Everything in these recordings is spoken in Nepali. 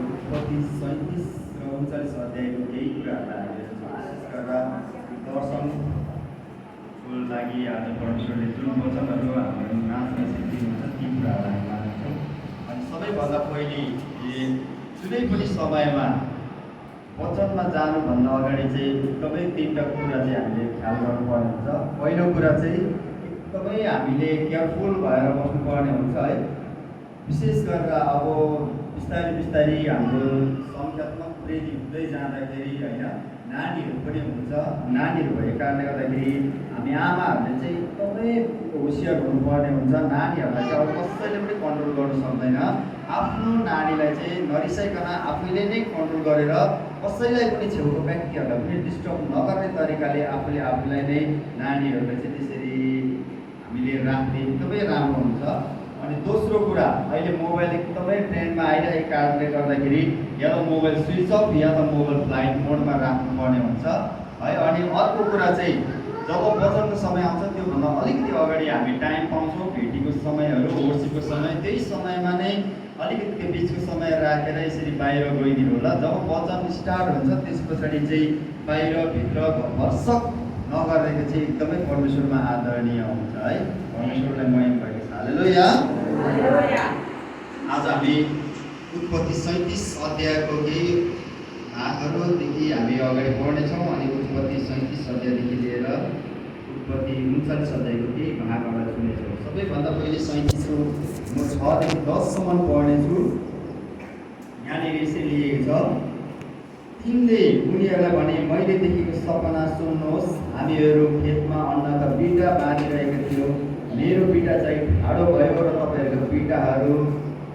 उत्पत्ति 37 र 39 अध्यायको केही कुराहरूलाई विशेष गरेर दर्शनको लागि आज परमेश्वरले जुन वचनहरू हाम्रो नाचमा सिद्धिनुहुन्छ ती कुराहरूलाई मान्छौँ। अनि सबैभन्दा पहिले जुनै पनि समयमा वचनमा जानुभन्दा अगाडि चाहिँ एकदमै तिनवटा कुरा चाहिँ हामीले ख्याल गर्नुपर्ने हुन्छ। पहिलो कुरा चाहिँ एकदमै हामीले केयरफुल भएर बस्नुपर्ने हुन्छ है। विशेष गरेर अब बिस्तारै बिस्तारै हाम्रो सङ्ख्यात्मक वृद्धि हुँदै जाँदाखेरि होइन नानीहरू पनि हुन्छ। नानीहरू भएको कारणले गर्दाखेरि हामी आमाहरूले चाहिँ एकदमै होसियार हुनुपर्ने हुन्छ। नानीहरूलाई चाहिँ अब कसैले पनि कन्ट्रोल गर्नु सक्दैन। आफ्नो नानीलाई चाहिँ नरिसाइकन आफैले नै कन्ट्रोल गरेर कसैलाई पनि छेउको व्यक्तिहरूलाई पनि डिस्टर्ब नगर्ने तरिकाले आफूलाई नै नानीहरूलाई चाहिँ त्यसरी हामीले राख्ने एकदमै राम्रो हुन्छ। अनि दोस्रो कुरा अहिले मोबाइल एकदमै ट्रेन्डमा आइरहेको कारणले गर्दाखेरि या त मोबाइल स्विच अफ या त मोबाइल फ्लाइट मोडमा राख्नुपर्ने हुन्छ है। अनि अर्को कुरा चाहिँ जब वचनको समय आउँछ त्योभन्दा अलिकति अगाडि हामी टाइम पाउँछौँ, भेटीको समयहरू, वर्षीको समय, त्यही समयमा नै अलिकति त्यो बिचको समय राखेर यसरी बाहिर गइदिनु होला। जब वचन स्टार्ट हुन्छ त्यस पछाडि चाहिँ बाहिर भित्र भर्सक नगरेको चाहिँ एकदमै परमेश्वरमा आदरणीय हुन्छ है। परमेश्वरलाई महिमा भएको छ। हालेलुया। आज हामी उत्पत्ति 37 अध्यायको केही भागहरूदेखि हामी अगाडि बढ्नेछौँ। अनि उत्पत्ति 37 अध्यायदेखि लिएर उत्पत्ति 39 अध्यायको केही भागहरूलाई सुनेछौँ। सबैभन्दा पहिले 37 को म 6 देखि 10 सम्म पढ्नेछु। यहाँनिर यसरी लेखेको छ, तिनले उनीहरूलाई भने, मैले देखेको सपना सुन्नुहोस्। हामीहरू खेतमा अन्नका बिटा बाँधिरहेका थियौँ। मेरो बिटा चाहिँ ठाडो भयो र तपाईँहरूको बिटाहरू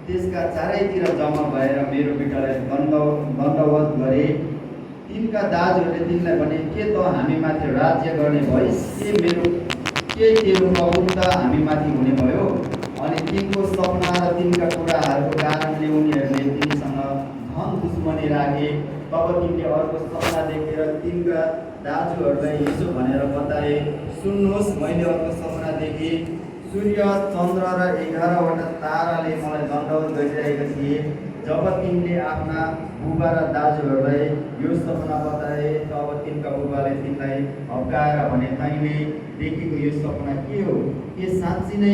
त्यसका चारैतिर जम्मा भएर मेरो बिटालाई दण्डवत गरे। तिनका दाजुहरूले तिनलाई भने, के त हामीमाथि राज्य गर्ने भइस्? के तेरो प्रभुत्व हामीमाथि हुने भयो? अनि तिनको सपना र तिनका कुराहरूको कारणले उनीहरूले तिनीसँग धन दुश्मनी राखे। तब तिनले अर्को सपना देखेर तिनका दाजुहरूलाई यसो भनेर बताए, सुन्नुहोस्, मैले अर्को सपना देखेँ। सूर्य, चन्द्र र 11वटा ताराले मलाई दण्डवत गरिरहेका थिए। जब तिनले आफ्ना बुबा र दाजुहरूलाई यो सपना बताए तब तिनका बुबाले तिनलाई हप्काएर भने, तैँले देखेको यो सपना के हो? के साँच्ची नै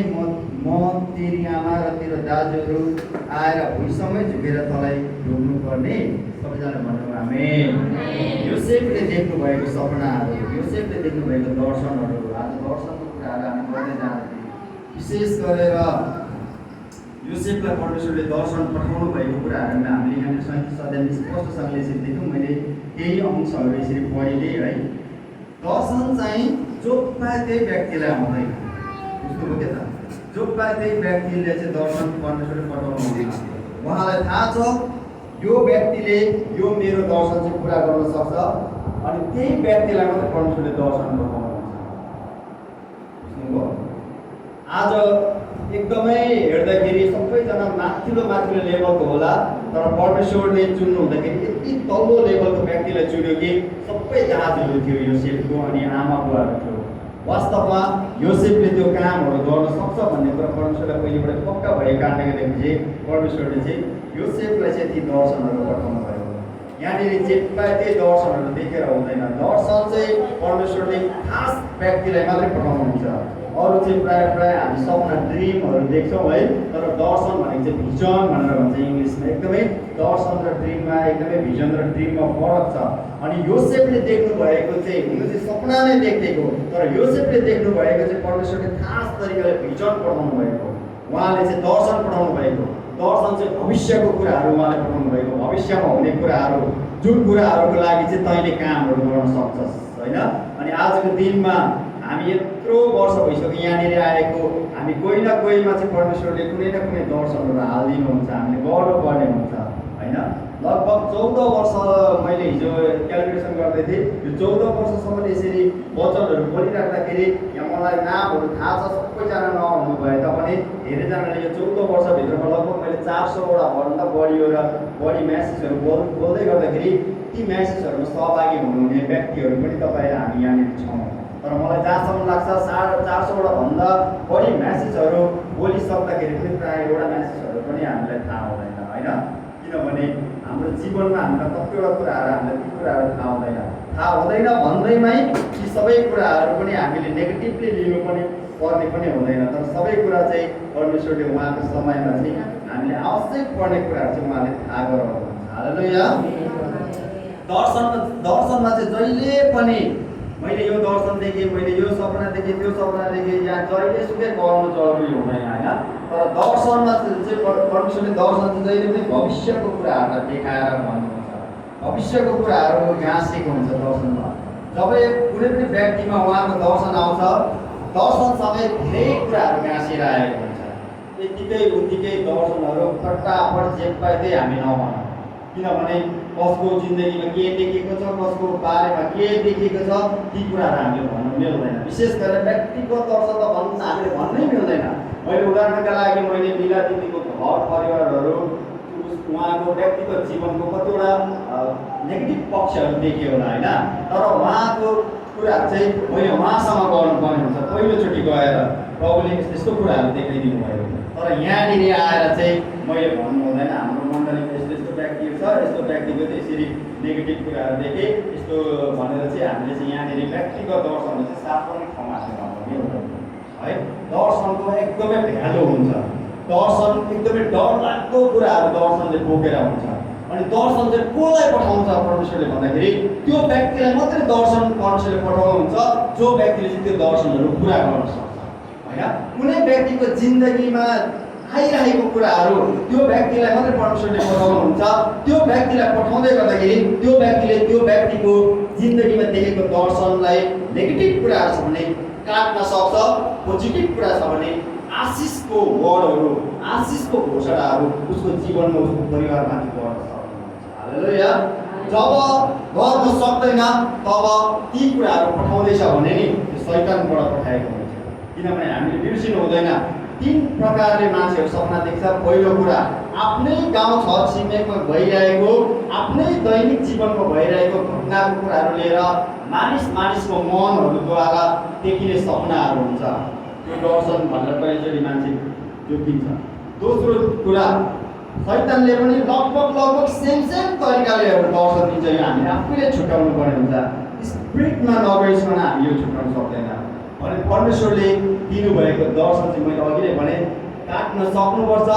म तेरी आमा र तेरो दाजुहरू आएर भुइँसँगै झुकेर तँलाई ढोग्नु पर्ने? सबैजना भन्नु आमेन। योसेफले देख्नु भएको सपनाहरू, योसेफले देख्नु भएको दर्शनहरू, आज दर्शनको कुराहरू हामी गर्दै जाँदाखेरि विशेष गरेर योसेफलाई परमेश्वरले दर्शन पठाउनु भएको कुराहरूमा हामीले यहाँनिर 37 अध्यायमा स्पष्टसँगले यसरी देख्यौँ। मैले केही अंशहरू यसरी पढिदिएँ है। दर्शन चाहिँ जो पाए त्यही व्यक्तिलाई आउँदैन। बुझ्नुभयो के त? जो पाए त्यही व्यक्तिले चाहिँ दर्शन परमेश्वरले पठाउनु हुँदैन। उहाँलाई थाहा छ यो व्यक्तिले यो मेरो दर्शन चाहिँ पुरा गर्न सक्छ। अनि त्यही व्यक्तिलाई मात्रै परमेश्वरले दर्शन पठाउनुहुन्छ। बुझ्नुभयो? आज एकदमै हेर्दाखेरि सबैजना माथिल्लो लेभलको होला, तर परमेश्वरले चुन्नु हुँदाखेरि यति तल्लो लेभलको व्यक्तिलाई चुन्यो कि सबै दाजुहरू थियो योसेफको अनि आमा बुवाहरू थियो। वास्तवमा योसेफले त्यो कामहरू गर्न सक्छ भन्ने कुरा परमेश्वरलाई पहिलेबाट पक्का भएको कारणले गर्दाखेरि चाहिँ परमेश्वरले चाहिँ योसेफलाई चाहिँ ती दर्शनहरू पठाउनु भयो। यहाँनिर जे पाए त्यही दर्शनहरू देखेर हुँदैन। दर्शन चाहिँ परमेश्वरले खास व्यक्तिलाई मात्रै पठाउनुहुन्छ। अरू चाहिँ प्रायः हामी सपना ड्रिमहरू देख्छौँ है, तर दर्शन भनेको चाहिँ भिजन भनेर भन्छ इङ्ग्लिसमा। एकदमै दर्शन र ड्रिममा, एकदमै भिजन र ड्रिममा फरक छ। अनि योसेफले देख्नु भएको चाहिँ उनी चाहिँ सपना नै देखेको, तर योसेफले देख्नु भएको चाहिँ परमेश्वरले खास तरिकाले भिजन पठाउनु भएको। उहाँले चाहिँ दर्शन पठाउनु भएको। दर्शन चाहिँ भविष्यको कुराहरू उहाँले पठाउनु भएको। भविष्यमा हुने कुराहरू, जुन कुराहरूको लागि चाहिँ तैँले कामहरू गर्न सक्छस् होइन। अनि आजको दिनमा हामी यत्रो वर्ष भइसक्यो यहाँनिर आएको, हामी कोही न कोहीमा चाहिँ परमेश्वरले कुनै न कुनै दर्शनहरू हालिदिनुहुन्छ। हामीले गर्नुपर्ने हुन्छ होइन। लगभग 14 वर्ष मैले हिजो क्यालकुलेसन गर्दै थिएँ। यो 14 वर्षसम्म यसरी वचनहरू बोलिराख्दाखेरि यहाँ मलाई नामहरू थाहा छ, सबैजना नहुनु भए तापनि धेरैजनाले यो 14 वर्षभित्रमा लगभग मैले 400वटा भन्दा बढी म्यासेजहरू बोल्दै गर्दाखेरि ती म्यासेजहरूमा सहभागी हुनुहुने व्यक्तिहरू पनि तपाईँ हामी यहाँनिर छौँ। तर मलाई जहाँसम्म लाग्छ 450वटा भन्दा बढी म्यासेजहरू बोलिसक्दाखेरि पनि प्रायः एउटा म्यासेजहरू पनि हामीलाई थाहा हुँदैन होइन। किनभने जीवनमा हामीलाई कतिवटा कुराहरू हामीलाई ती कुराहरू थाहा हुँदैन भन्दैमै ती सबै कुराहरू पनि हामीले नेगेटिभली लिनु पनि पर्ने पनि हुँदैन। तर सबै कुरा चाहिँ परमेश्वरले उहाँको समयमा चाहिँ हामीले आवश्यक पर्ने कुराहरू चाहिँ उहाँले थाहा गराउनुहुन्छ। हालेलुया। दर्शनमा चाहिँ जहिले पनि मैले यो दर्शन देखेँ, मैले यो सपना देखेँ, त्यो सपना देखेँ, यहाँ जहिले सुकै गर्नु जरुरी हुँदैन होइन। तर दर्शनमा चाहिँ परमेश्वरले दर्शन चाहिँ जहिले पनि भविष्यको कुराहरूलाई देखाएर भन्नुहुन्छ। भविष्यको कुराहरू गाँसेको हुन्छ दर्शनमा। जब कुनै पनि व्यक्तिमा उहाँको दर्शन आउँछ, दर्शनसँगै धेरै कुराहरू गाँसेर आएको हुन्छ। यतिकै उतिकै दर्शनहरू फटाफट जे पाइँदै हामी नभनौँ, किनभने कसको जिन्दगीमा के देखेको छ, कसको बारेमा के देखेको छ, ती कुराहरू हामीले भन्न मिल्दैन। विशेष गरेर व्यक्तिगत दर्शन त हामीले भन्नै मिल्दैन। मैले उदाहरणका लागि मैले मिला दिदीको घर परिवारहरू उहाँको व्यक्तिगत जीवनको कतिवटा नेगेटिभ पक्षहरू देखेँ होला होइन। तर उहाँको कुराहरू चाहिँ मैले उहाँसँग गर्नुपर्ने हुन्छ। पहिलोचोटि गएर प्रभुले यस्तो कुराहरू देखाइदिनु भयो। तर यहाँनिर आएर चाहिँ मैले भन्नु हुँदैन हाम्रो मण्डलीमा यस्तो यस्तो व्यक्तिहरू छ, यस्तो व्यक्तिको चाहिँ यसरी नेगेटिभ कुराहरू देखेँ यस्तो भनेर चाहिँ हामीले चाहिँ यहाँनिर व्यक्तिगत दर्शनले चाहिँ सार्वजनिक ठाउँमा चाहिँ है। दर्शनको एकदमै भ्यालु हुन्छ। दर्शन एकदमै डरलाग्दो कुराहरू दर्शनले बोकेर हुन्छ। अनि दर्शन चाहिँ कसलाई पठाउँछ परमेश्वरले भन्दाखेरि त्यो व्यक्तिलाई मात्रै दर्शन परमेश्वरले पठाउनुहुन्छ जो व्यक्तिले चाहिँ त्यो दर्शनहरू पुरा गर्न सक्छ होइन। कुनै व्यक्तिको जिन्दगीमा आइरहेको कुराहरू त्यो व्यक्तिलाई मात्रै परमेश्वरले पठाउनुहुन्छ। त्यो व्यक्तिलाई पठाउँदै गर्दाखेरि त्यो व्यक्तिले त्यो व्यक्तिको जिन्दगीमा देखेको दर्शनलाई नेगेटिभ कुराहरू छ भने काट्न सक्छ, पोजिटिभ कुरा छ भने आशिषको वर्डहरू, आशिषको घोषणाहरू उसको जीवनमा उसको परिवारमाथि गर्न सक्नुहुन्छ। हालेलुया। जब गर्न सक्दैन तब ती कुराहरू पठाउँदैछ भने नि शैतानबाट पठाएको हुन्छ। किनभने हामीले बिर्सिनु हुँदैन, 3 प्रकारले मान्छेहरू सपना देख्छ। पहिलो कुरा आफ्नै गाउँ छर छिमेकमा भइरहेको, आफ्नै दैनिक जीवनमा भइरहेको घटनाको कुराहरू लिएर मानिसको मनहरूद्वारा देखिने सपनाहरू हुन्छ। त्यो दर्शन भनेर पहिलोचोटि मान्छे जोगिन्छ। दोस्रो कुरा शैतानले पनि लगभग सेम तरिकाले एउटा दर्शन दिन्छ। यो हामीले आफैले छुट्याउनु पर्ने हुन्छ। स्पिरिटमा नगइसकन हामी यो छुट्याउन सक्दैन। भने परमेश्वरले दिनुभएको दर्शन चाहिँ मैले अघि नै भने काट्न सक्नुपर्छ,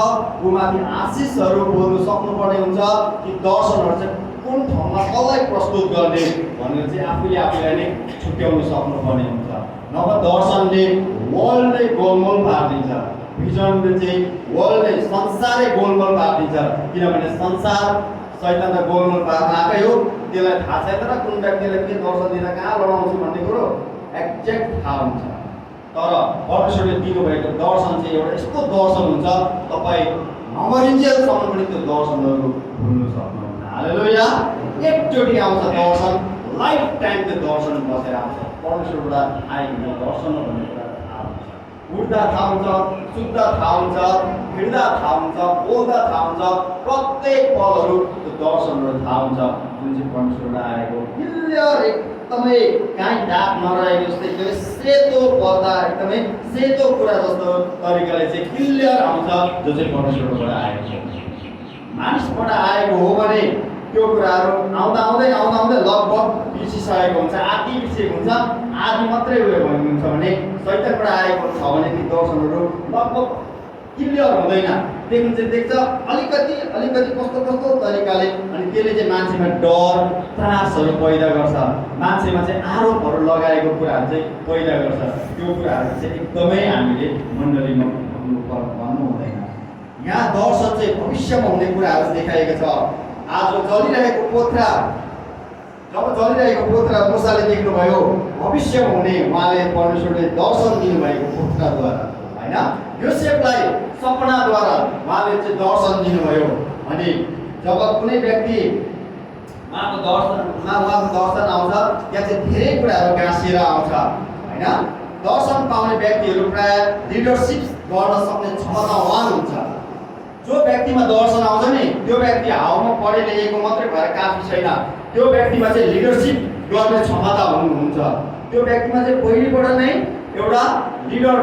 उमाथि आशिषहरू बोल्नु सक्नुपर्ने हुन्छ। ती दर्शनहरू चाहिँ कुन ठाउँमा कसलाई प्रस्तुत गर्ने भनेर चाहिँ आफूलाई नै छुट्याउन सक्नुपर्ने हुन्छ। नभए दर्शनले वर्ल्ड नै गोलमोल पारिदिन्छ। भिजनले चाहिँ वर्ल्ड नै संसारै गोलमोल पारिदिन्छ। किनभने संसार शैतान त गोलमोल पार्न आएकै हो। त्यसलाई थाहा छैन र कुन व्यक्तिलाई के दर्शन दिँदा कहाँ लडाउँछु भन्ने कुरो एक्ज्याक्ट थाहा हुन्छ। तर परमेश्वरले दिनुभएको दर्शन चाहिँ एउटा यस्तो दर्शन हुन्छ तपाईँ नमरिन्जेलसम्म पनि त्यो दर्शनहरू भुल्नु सक्नुहुन्न। हालेलुया। एकचोटि आउँछ दर्शन, लाइफ टाइम त्यो दर्शन बसेर आउँछ। परमेश्वरबाट आएको दर्शन भन्ने कुरा थाहा हुन्छ। उठ्दा थाहा हुन्छ, सुत्दा थाहा हुन्छ, हिँड्दा थाहा हुन्छ, बोल्दा थाहा हुन्छ, प्रत्येक पलहरू त्यो दर्शनहरू थाहा हुन्छ जुन चाहिँ परमेश्वरबाट आएको। क्लियर एकदमै काहीँ दाग नरहेको जस्तै एकदमै सेतो पर्दा एकदमै सेतो कुरा जस्तो तरिकाले चाहिँ क्लियर आउँछ जो चाहिँ परमेश्वरबाट आएको छ। मानिसबाट आएको हो भने त्यो कुराहरू आउँदै लगभग बिर्सिसकेको हुन्छ, आदि बिर्सिएको हुन्छ, आदि मात्रै उयो भएको हुन्छ। भने शैतानबाट आएको छ भने ती दर्शनहरू लगभग क्लियर हुँदैन। देख्नु चाहिँ देख्छ अलिकति कस्तो तरिकाले। अनि त्यसले चाहिँ मान्छेमा डर त्रासहरू पैदा गर्छ, मान्छेमा चाहिँ आरोपहरू लगाएको कुराहरू चाहिँ पैदा गर्छ। त्यो कुराहरू चाहिँ एकदमै हामीले मण्डलीमा भन्नु हुँदैन। यहाँ दर्शन चाहिँ भविष्यमा हुने कुराहरू देखाएको छ। आज जब जलिरहेको पोथ्रा मूसाले देख्नुभयो भविष्यमा हुने, उहाँले परमेश्वरले दर्शन दिनुभएको पोथ्राद्वारा होइन, योसेफलाई सपनाद्वारा उहाँले चाहिँ दर्शन दिनुभयो। अनि जब कुनै व्यक्ति उहाँको दर्शन आउँछ त्यहाँ चाहिँ धेरै कुराहरू गाँसिएर आउँछ होइन। दर्शन पाउने व्यक्तिहरू प्राय लिडरसिप गर्न सक्ने क्षमतावान हुन्छ। जो व्यक्तिमा दर्शन आउँछ नि त्यो व्यक्ति हाउमा पढे लेखेको मात्रै भएर काफी छैन। त्यो व्यक्तिमा चाहिँ लिडरसिप गर्ने क्षमता हुन्छ। त्यो व्यक्तिमा चाहिँ पहिलेबाट नै एउटा लिडर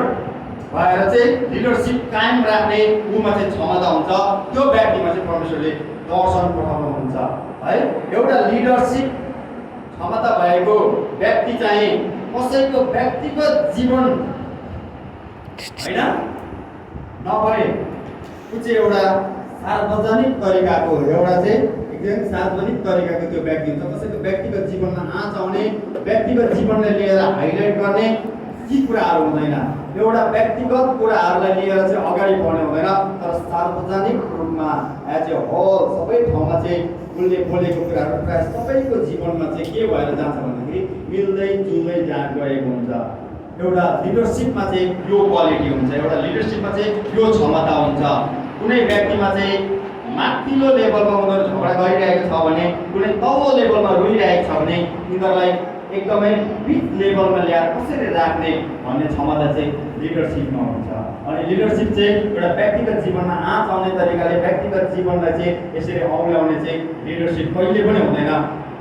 भएर चाहिँ लिडरसिप कायम राख्ने उमा चाहिँ क्षमता हुन्छ, त्यो व्यक्तिमा चाहिँ परमेश्वरले दर्शन पठाउनुहुन्छ है। एउटा लिडरसिप क्षमता भएको व्यक्ति चाहिँ कसैको व्यक्तिगत जीवन होइन नभए ऊ चाहिँ एउटा सार्वजनिक तरिकाको एउटा चाहिँ एकदम सार्वजनिक तरिकाको त्यो व्यक्ति हुन्छ। कसैको व्यक्तिगत जीवनमा आँच आउने, व्यक्तिगत जीवनलाई लिएर हाइलाइट गर्ने ती कुराहरू हुँदैन। एउटा व्यक्तिगत कुराहरूलाई लिएर चाहिँ अगाडि बढ्ने हुँदैन, तर सार्वजनिक रूपमा एज ए होल सबै ठाउँमा चाहिँ उसले बोलेको कुराहरू प्रायः सबैको जीवनमा चाहिँ के भएर जान्छ भन्दाखेरि मिल्दै जुल्दै गएको हुन्छ। एउटा लिडरसिपमा चाहिँ यो क्वालिटी हुन्छ, एउटा लिडरसिपमा चाहिँ यो क्षमता हुन्छ। कुनै व्यक्तिमा चाहिँ माथिल्लो लेभलमा उनीहरू झगडा गरिरहेको छ भने, कुनै तल्लो लेभलमा रोइरहेको छ भने यिनीहरूलाई एकदमै बिच लेभलमा ल्याएर कसरी राख्ने भन्ने क्षमता चाहिँ लिडरसिपमा हुन्छ। अनि लिडरसिप चाहिँ एउटा व्यक्तिगत जीवनमा आँच आउने तरिकाले व्यक्तिगत जीवनलाई चाहिँ यसरी औँल्याउने चाहिँ लिडरसिप कहिले पनि हुँदैन।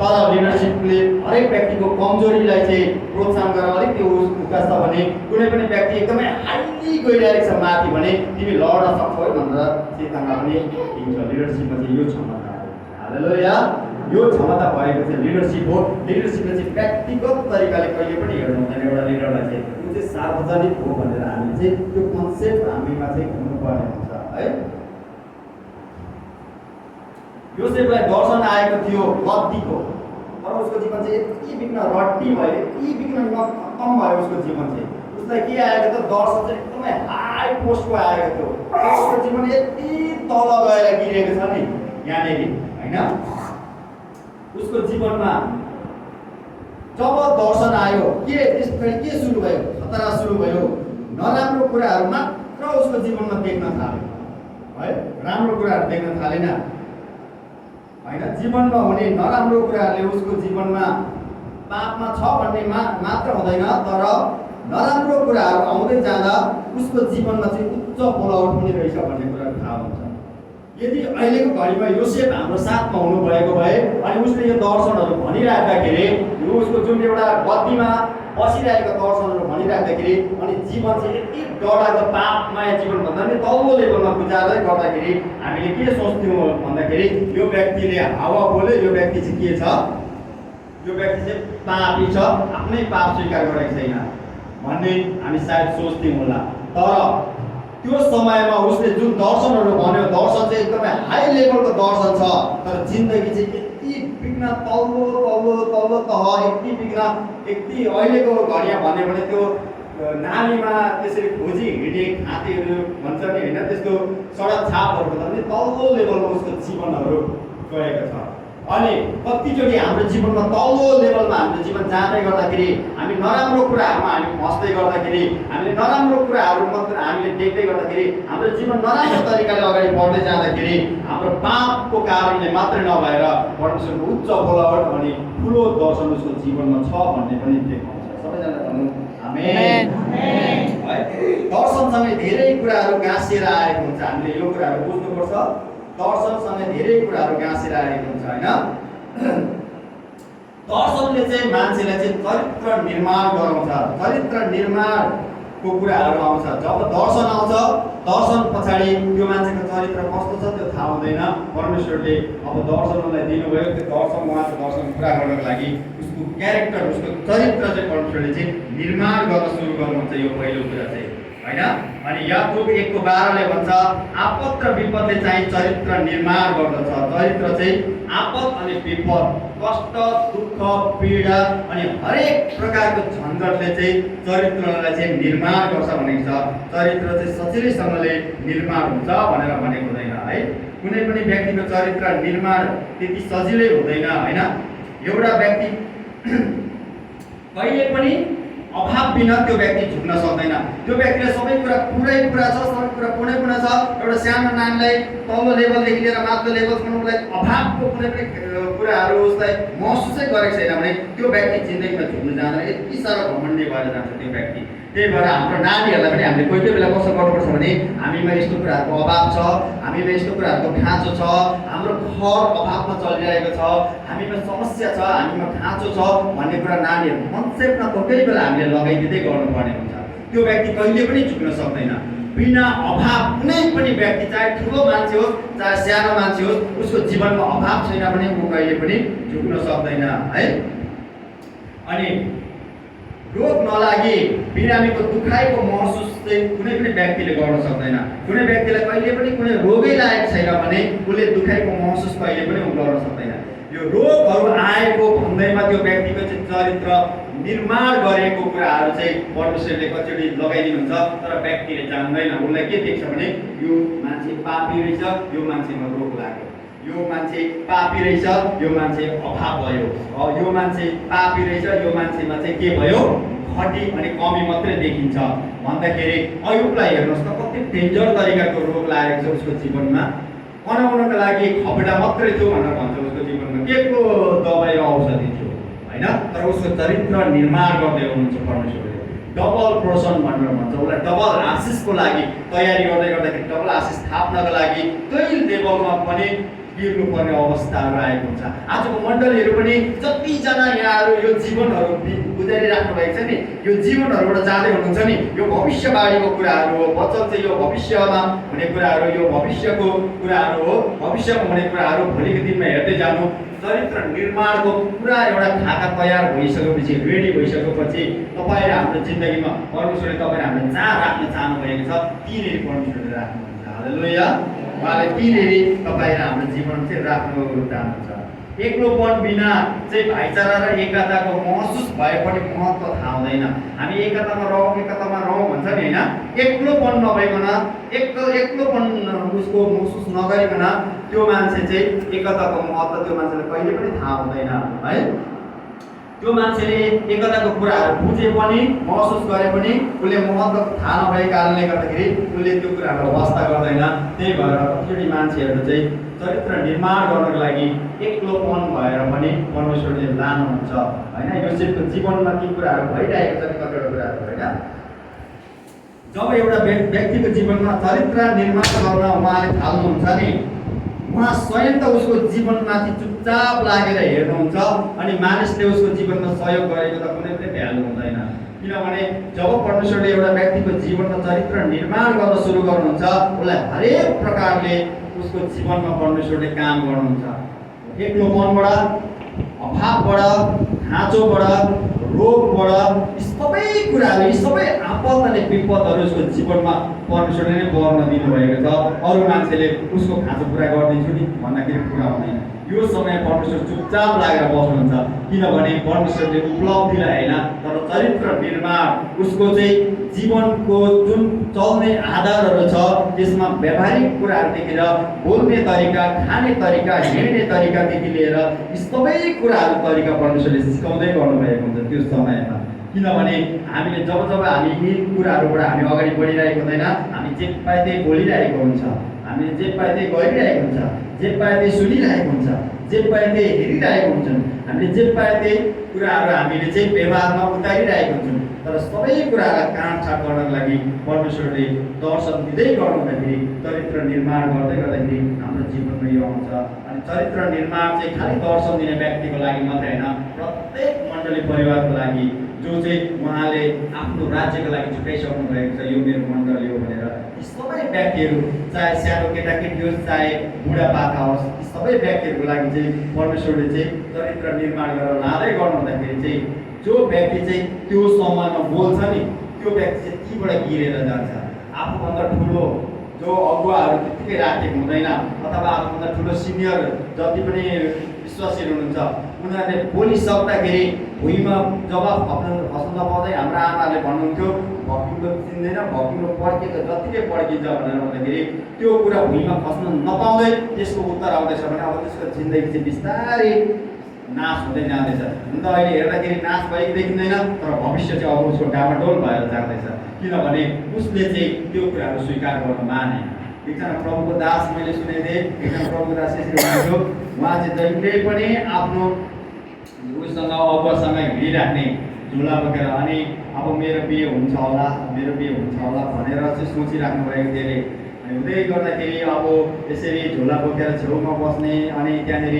तर लिडरसिपले हरेक व्यक्तिको कमजोरीलाई चाहिँ प्रोत्साहन गरेर अलिक त्यो उकास्छ भने, कुनै पनि व्यक्ति एकदमै हाइली गइरहेको छ माथि भने तिमी लड्न सक्छौ है भनेर चेतना पनि दिन्छ। लिडरसिपमा चाहिँ यो क्षमता हो। हालेलुया। यो क्षमता भएको चाहिँ लिडरसिप हो। लिडरसिपले चाहिँ व्यक्तिगत तरिकाले कहिले पनि हेर्नु हुँदैन। एउटा लिडरलाई चाहिँ ऊ चाहिँ सार्वजनिक हो भनेर हामीले चाहिँ त्यो कन्सेप्ट हामीमा चाहिँ हुनुपर्ने हुन्छ है। योसेफलाई दर्शन आएको थियो गद्दीको, तर उसको जीवन चाहिँ यति बिघ्न रड्डी भयो, यति बिघ्न खत्तम भयो उसको जीवन चाहिँ। उसलाई के आएको थियो? दर्शन चाहिँ एकदमै हाई पोस्टको आएको थियो। उसको जीवन यति तल गएर गिरेको छ नि यहाँनिर होइन। उसको जीवनमा जब दर्शन आयो के त्यसपछि के सुरु भयो? खतरा सुरु भयो। नराम्रो कुराहरू मात्र उसको जीवनमा देख्न थाल्यो है, राम्रो कुराहरू देख्न थालेन होइन। जीवनमा हुने नराम्रो कुराहरूले उसको जीवनमा पापमा छ भन्ने मात्र हुँदैन, तर नराम्रो कुराहरू आउँदै जाँदा उसको जीवनमा चाहिँ उच्च फलोआउट हुने रहेछ भन्ने कुरा थाहा हुन्छ। यदि अहिलेको घडीमा योसेफ हाम्रो साथमा हुनुभएको भए अनि उसले यो दर्शनहरू भनिराख्दाखेरि, यो उसको जुन एउटा गद्दीमा बसिरहेको दर्शनहरू भनिराख्दाखेरि अनि जीवन चाहिँ यति डरलाग्दो पापमाया जीवन भन्दा पनि तल्लो लेभलमा गुजार्दै गर्दाखेरि हामीले के सोच्थ्यौँ भन्दाखेरि यो व्यक्तिले हावा बोल्यो, यो व्यक्ति चाहिँ के छ? यो व्यक्ति चाहिँ पापी छ, आफ्नै पाप स्वीकार गरेको छैन भन्ने हामी सायद सोच्थ्यौँ होला। तर त्यो समयमा उसले जुन दर्शनहरू भन्यो, दर्शन चाहिँ एकदमै हाई लेभलको दर्शन छ, तर जिन्दगी चाहिँ यति बिघ्न तल्लो तल्लो तल्लो तह, यति बिघ्न यति अहिलेको घडिया भन्यो भने त्यो नालीमा त्यसरी खोजी हिँड्ने खाँतीहरू भन्छ नि होइन, त्यस्तो सडक छापहरू भन्दा पनि तल्लो लेभलमा उसको जीवनहरू गएको छ। अनि कतिचोटि हाम्रो जीवनमा तल्लो लेभलमा हाम्रो जीवन जाँदै गर्दाखेरि, हामी नराम्रो कुराहरूमा हामी फस्दै गर्दाखेरि, हामीले नराम्रो कुराहरू मात्र हामीले देख्दै गर्दाखेरि, हाम्रो जीवन नराम्रो तरिकाले अगाडि बढ्दै जाँदाखेरि हाम्रो पापको कारणले मात्रै नभएर परमेश्वरको उच्च बोलावट अनि ठुलो दर्शन उसको जीवनमा छ भन्ने पनि देखाउँछ। सबैजना भन्नु आमेन। है, दर्शनसँगै धेरै कुराहरू गाँसिएर आएको हुन्छ। हामीले यो कुराहरू बुझ्नुपर्छ। दर्शनसँग धेरै कुराहरू गाँसेर आएको हुन्छ होइन। दर्शनले चाहिँ मान्छेलाई चाहिँ चरित्र निर्माण गराउँछ। चरित्र निर्माणको कुराहरू आउँछ। जब दर्शन आउँछ, दर्शन पछाडि त्यो मान्छेको चरित्र कस्तो छ त्यो थाहा हुँदैन। परमेश्वरले अब दर्शनलाई दिनुभयो, त्यो दर्शन उहाँको दर्शन पुरा गर्नको लागि उसको क्यारेक्टर, उसको चरित्र चाहिँ परमेश्वरले चाहिँ निर्माण गर्न सुरु गर्नुहुन्छ। यो पहिलो कुरा चाहिँ होइन। अनि याकूब 1:12ले भन्छ आपद र विपदले चाहिँ चरित्र निर्माण गर्दछ। चरित्र चाहिँ आपद अनि विपद, कष्ट, दुःख, पीडा अनि हरेक प्रकारको झन्झटले चाहिँ चरित्रलाई चाहिँ निर्माण गर्छ भनेको छ। चरित्र चाहिँ सजिलैसँगले निर्माण हुन्छ भनेर भनेको हुँदैन है। कुनै पनि व्यक्तिको चरित्र निर्माण त्यति सजिलै हुँदैन होइन। एउटा व्यक्ति कहिले पनि अभाव बिना त्यो व्यक्ति झुक्न सक्दैन। त्यो व्यक्तिले सबै कुरा पुरा छ, सबै कुरा पूर्ण छ। एउटा सानो नानीलाई तल्लो लेभलदेखि लिएर माथिल्लो लेभलसम्म उसलाई अभावको कुनै पनि कुराहरू उसलाई महसुसै गरेको छैन भने त्यो व्यक्ति जिन्दगीमा झुक्नु जाँदैन। यति साह्रो घमण्डी भएर जान्छ त्यो व्यक्ति। त्यही भएर हाम्रो नानीहरूलाई पनि हामीले कोही कोही बेला कस्तो गर्नुपर्छ भने हामीमा यस्तो कुराहरूको अभाव छ, हामीमा यस्तो कुराहरूको खाँचो छ, हाम्रो घर अभावमा चलिरहेको छ, हामीमा समस्या छ, हामीमा खाँचो छ भन्ने कुरा नानीहरू कन्सेप्टमा कोही बेला हामीले लगाइदिँदै गर्नुपर्ने हुन्छ। त्यो व्यक्ति कहिले पनि झुक्न सक्दैन। बिना अभाव कुनै पनि व्यक्ति, चाहे ठुलो मान्छे होस् चाहे सानो मान्छे होस्, उसको जीवनमा अभाव छैन भने ऊ कहिले पनि झुक्न सक्दैन है। अनि रोग नलागी बिरामीको दुखाइको महसुस चाहिँ कुनै पनि व्यक्तिले गर्न सक्दैन। कुनै व्यक्तिलाई कहिले पनि कुनै रोगै लागेको छैन भने उसले दुखाइको महसुस कहिले पनि ऊ गर्न सक्दैन। यो रोगहरू आएको भन्दैमा त्यो व्यक्तिको चाहिँ चरित्र निर्माण गरेको कुराहरू चाहिँ परमेश्वरले कतिचोटि लगाइदिनुहुन्छ, तर व्यक्तिले जान्दैन। उसलाई के देख्छ भने यो मान्छे पापी रहेछ, यो मान्छेमा रोग लाग्यो, यो मान्छे पापी रहेछ, यो मान्छे अभाव भयो, यो मान्छे पापी रहेछ, यो मान्छेमा चाहिँ के भयो, खटी अनि कमी मात्रै देखिन्छ भन्दाखेरि अयुबलाई हेर्नुहोस् त कति डेन्जर तरिकाको रोग लागेको छ उसको जीवनमा। कनाउनको लागि खपडा मात्रै थियो भनेर भन्छ उसको जीवनमा, के को दबाई औषधि थियो होइन, तर उसको चरित्र निर्माण गर्दै हुनुहुन्छ परमेश्वरले। डबल पोर्सन भनेर भन्छ, उसलाई डबल आशिषको लागि तयारी गर्दै गर्दाखेरि डबल आशिष थाप्नको लागि त्यही लेभलमा पनि गिर्नुपर्ने अवस्थाहरू आएको हुन्छ। आजको मण्डलीहरू पनि जतिजना यहाँहरू यो जीवनहरू गुजारिराख्नु भएको छ नि, यो जीवनहरूबाट जाँदै हुनुहुन्छ नि, यो भविष्यवाणीको कुराहरू हो। वचन चाहिँ यो भविष्यमा हुने कुराहरू, यो भविष्यको कुराहरू हो। भविष्यमा हुने कुराहरू भोलिको दिनमा हेर्दै जानु। चरित्र निर्माणको पुरा एउटा खाका तयार भइसकेपछि, रेडी भइसकेपछि तपाईँ र हाम्रो जिन्दगीमा परमेश्वरले तपाईँ हामीले जहाँ राख्न चाहनु भएको छ त्यहीँनिर परमेश्वरले राख्नुहुन्छ। हालेलुया। उहाँले त्यहीँनिर तपाईँ र हाम्रो जीवन चाहिँ राख्नु चाहनुहुन्छ। एक्लोपन बिना चाहिँ भाइचारा र एकताको महसुस भए पनि महत्त्व थाहा हुँदैन। हामी एकतामा रहौँ भन्छ नि होइन। एक्लोपन नभइकन एक्लोपन उसको महसुस नगरिकन त्यो मान्छे चाहिँ एकताको महत्त्व त्यो मान्छेलाई कहिले पनि थाहा हुँदैन है। त्यो मान्छेले एकताको कुराहरू बुझे पनि महसुस गरे पनि उसले महत्त्व थाहा नभएको कारणले गर्दाखेरि उसले त्यो कुराहरू वास्ता गर्दैन। त्यही भएर कतिचोटि मान्छेहरू चाहिँ चरित्र निर्माण गर्नको लागि एक्लोपन भएर पनि परमेश्वरले लानुहुन्छ होइन। योसेफको जीवनमा ती कुराहरू भइरहेको छ नि कतिवटा कुराहरू होइन। जब एउटा व्यक्तिको जीवनमा चरित्र निर्माण गर्न उहाँले थाल्नुहुन्छ नि, उहाँ स्वयं त उसको जीवनमाथि चुपचाप लागेर हेर्नुहुन्छ अनि मानिसले उसको जीवनमा सहयोग गरेको त कुनै पनि भ्यालु हुँदैन। किनभने जब परमेश्वरले एउटा व्यक्तिको जीवनमा चरित्र निर्माण गर्न सुरु गर्नुहुन्छ, उसलाई हरेक प्रकारले उसको जीवनमा परमेश्वरले काम गर्नुहुन्छ। एक्लोपनबाट, अभावबाट, खाँचोबाट, रोगबाट, सबै कुराहरू, यी सबै आपद अनि विपदहरू उसको जीवनमा परमेश्वरले नै गर्न दिनुभएको छ। अरू मान्छेले उसको खाँचो पुरा गरिदिन्छु नि भन्दाखेरि पुरा हुँदैन। यो समय परमेश्वर चुपचाप लागेर बस्नुहुन्छ, किनभने परमेश्वरले उपलब्धिलाई होइन तर चरित्र निर्माण, उसको चाहिँ जीवनको जुन चल्ने आधारहरू छ त्यसमा व्यावहारिक कुराहरूदेखि लिएर बोल्ने तरिका, खाने तरिका, हिँड्ने तरिकादेखि लिएर यी सबै कुराहरू तरिका परमेश्वरले सिकाउँदै गर्नुभएको हुन्छ त्यो समयमा। किनभने हामीले जब हामी यी कुराहरूबाट हामी अगाडि बढिरहेको हुँदैन, हामी जे पाए त्यही बोलिरहेको हुन्छ, हामीले जे पाए त्यही गरिरहेको हुन्छ, जे पाए त्यही सुनिरहेको हुन्छ, जे पाए त्यही हेरिरहेको हुन्छन्, हामीले जे पाए त्यही कुराहरू हामीले चाहिँ व्यवहारमा उतारिरहेको हुन्छौँ। तर सबै कुरालाई काटछाट गर्नको लागि परमेश्वरले दर्शन दिँदै गर्नुहुँदाखेरि, चरित्र निर्माण गर्दै गर्दाखेरि हाम्रो जीवनमा यो आउँछ। अनि चरित्र निर्माण चाहिँ खालि दर्शन दिने व्यक्तिको लागि मात्रै होइन, प्रत्येक मण्डली परिवारको लागि जो चाहिँ उहाँले आफ्नो राज्यको लागि छुट्याइसक्नु भएको छ, यो मेरो मण्डली हो भनेर यी सबै व्यक्तिहरू, चाहे सानो केटाकेटी होस् चाहे बुढापाका होस्, यी सबै व्यक्तिहरूको लागि चाहिँ परमेश्वरले चाहिँ चरित्र निर्माण गरेर लाँदै गर्नुहुँदाखेरि चाहिँ जो व्यक्ति चाहिँ त्यो समयमा बोल्छ नि, त्यो व्यक्ति चाहिँ तीबाट गिरेर जान्छ। आफूभन्दा ठुलो जो अगुवाहरू त्यत्तिकै राखेको हुँदैन, अथवा आफूभन्दा ठुलो सिनियर जति पनि विश्वासीहरू हुनुहुन्छ उनीहरूले बोलिसक्दाखेरि भुइँमा जवाफ खस्न नपाउँदै हाम्रो आमाले भन्नुहुन्थ्यो भक्तिलो चिन्दैन, भक्तिलो पड्किन्छ, जतिकै पड्किन्छ भनेर भन्दाखेरि त्यो कुरा भुइँमा खस्न नपाउँदै त्यसको उत्तर आउँदैछ भने अब त्यसको जिन्दगी चाहिँ बिस्तारै नाश हुँदै जाँदैछ। हुन त अहिले हेर्दाखेरि नाश भएको देखिँदैन, तर भविष्य चाहिँ अब उसको डामाडोल भएर जाँदैछ, किनभने उसले चाहिँ त्यो कुराहरू स्वीकार गर्न माने। एकजना प्रभुको दास मैले सुनेको थिएँ, एकजना प्रभुको दास यसरी भन्थ्यो, उहाँ चाहिँ जहिले पनि आफ्नो उसँग अगुवासँग हिँडिराख्ने झोला बोकेर, अनि अब मेरो बिहे हुन्छ होला, मेरो बिहे हुन्छ होला भनेर चाहिँ सोचिराख्नु भएको थियो अरे। हुँदै गर्दाखेरि अब यसरी झोला बोकेर छेउमा बस्ने अनि त्यहाँनिर